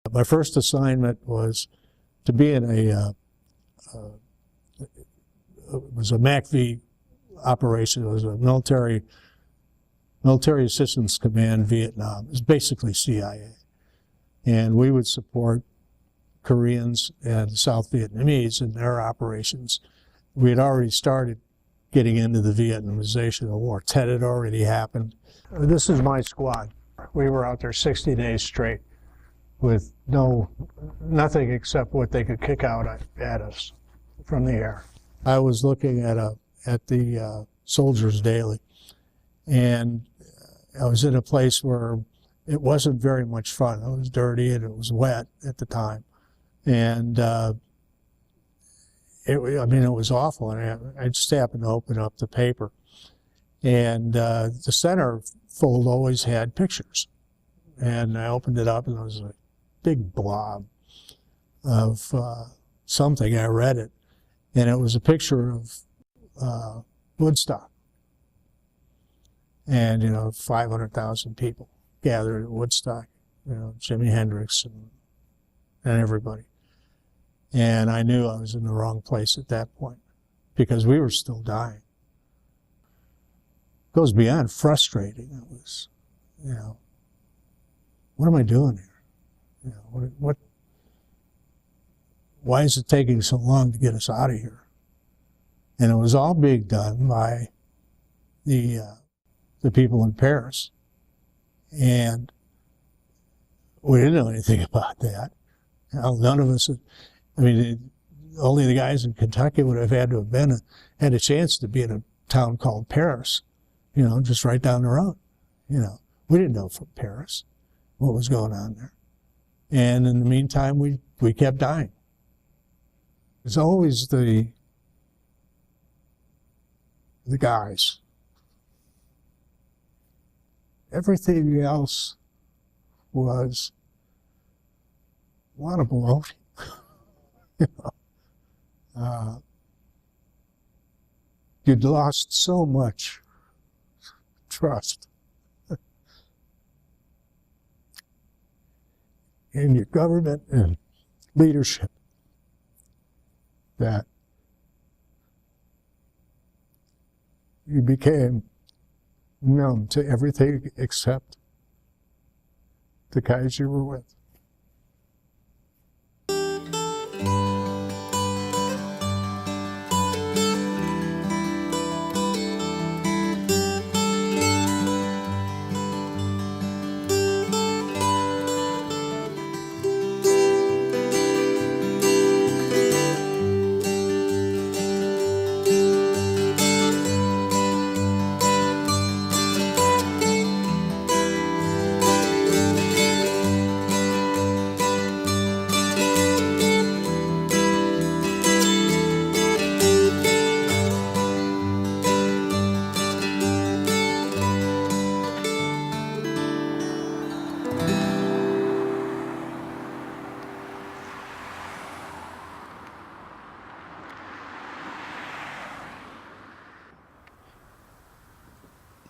My first assignment was to be in it was a MACV operation. It was a military assistance command Vietnam. It was basically CIA. And we would support Koreans and South Vietnamese in their operations. We had already started getting into the Vietnamization of the war. Tet had already happened. This is my squad. We were out there 60 days straight with nothing except what they could kick out at us from the air. I was looking at the Soldiers Daily, and I was in a place where it wasn't very much fun. It was dirty and it was wet at the time, and it was awful. And I just happened to open up the paper, and the center fold always had pictures, and I opened it up, and there was a big blob of something. I read it, and it was a picture of Woodstock, and 500,000 people gathered at Woodstock, Jimi Hendrix and everybody. And I knew I was in the wrong place at that point because we were still dying. It goes beyond frustrating. It was, what am I doing here? Why is it taking so long to get us out of here? And it was all being done by the people in Paris. And we didn't know anything about that. None of us, only the guys in Kentucky would have had to have had a chance to be in a town called Paris, just right down the road. We didn't know from Paris what was going on there. And in the meantime, we kept dying. It's always the guys. Everything else was a lot of baloney. You'd lost so much trust in your government and leadership that you became numb to everything except the guys you were with.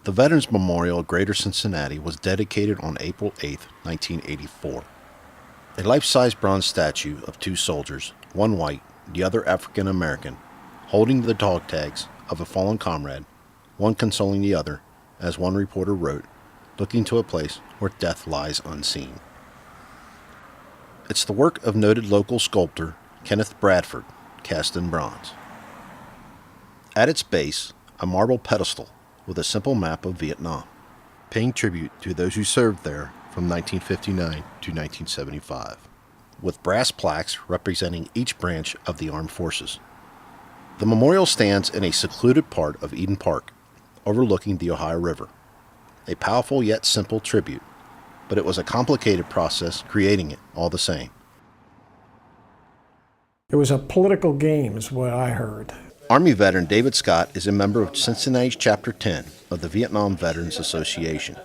The Veterans Memorial of Greater Cincinnati was dedicated on April 8, 1984. A life-size bronze statue of two soldiers, one white, the other African American, holding the dog tags of a fallen comrade, one consoling the other, as one reporter wrote, looking to a place where death lies unseen. It's the work of noted local sculptor Kenneth Bradford, cast in bronze. At its base, a marble pedestal with a simple map of Vietnam, paying tribute to those who served there from 1959 to 1975, with brass plaques representing each branch of the armed forces. The memorial stands in a secluded part of Eden Park, overlooking the Ohio River. A powerful yet simple tribute, but it was a complicated process creating it all the same. It was a political game, is what I heard. Army veteran David Scott is a member of Cincinnati's Chapter 10 of the Vietnam Veterans Association,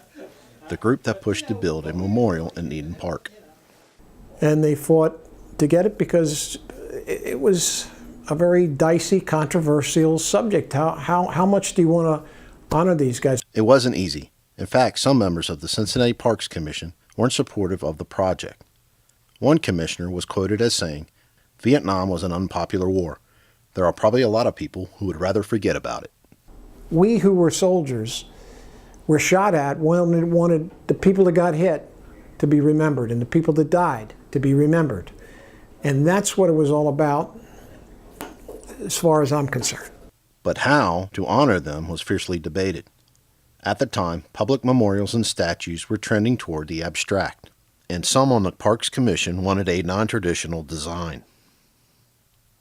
the group that pushed to build a memorial in Eden Park. And they fought to get it because it was a very dicey, controversial subject. How much do you want to honor these guys? It wasn't easy. In fact, some members of the Cincinnati Parks Commission weren't supportive of the project. One commissioner was quoted as saying, "Vietnam was an unpopular war. There are probably a lot of people who would rather forget about it." We who were soldiers were shot at, wanted the people that got hit to be remembered and the people that died to be remembered. And that's what it was all about as far as I'm concerned. But how to honor them was fiercely debated. At the time, public memorials and statues were trending toward the abstract, and some on the Parks Commission wanted a non-traditional design.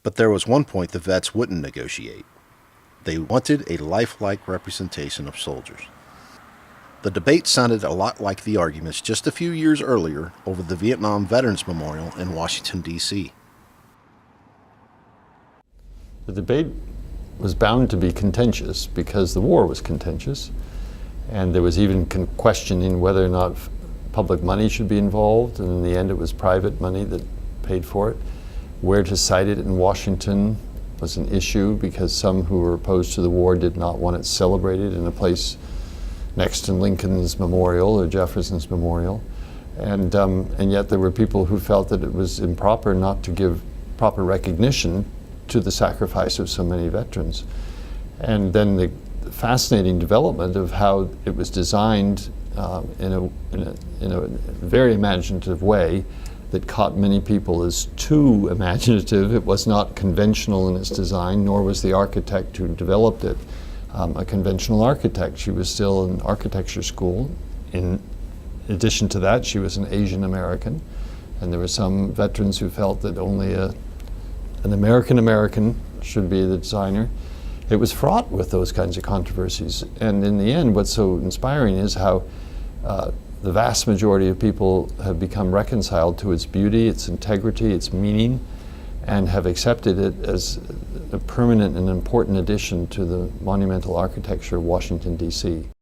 But there was one point the vets wouldn't negotiate. They wanted a lifelike representation of soldiers. The debate sounded a lot like the arguments just a few years earlier over the Vietnam Veterans Memorial in Washington, D.C. The debate was bound to be contentious because the war was contentious, and there was even questioning whether or not public money should be involved, and in the end it was private money that paid for it. Where to site it in Washington was an issue because some who were opposed to the war did not want it celebrated in a place next to Lincoln's memorial or Jefferson's memorial. And yet there were people who felt that it was improper not to give proper recognition to the sacrifice of so many veterans. And then the fascinating development of how it was designed in a very imaginative way that caught many people as too imaginative. It was not conventional in its design, nor was the architect who developed it a conventional architect. She was still in architecture school. In addition to that, she was an Asian American, and there were some veterans who felt that only an American should be the designer. It was fraught with those kinds of controversies, and in the end, what's so inspiring is how the vast majority of people have become reconciled to its beauty, its integrity, its meaning, and have accepted it as a permanent and important addition to the monumental architecture of Washington, D.C.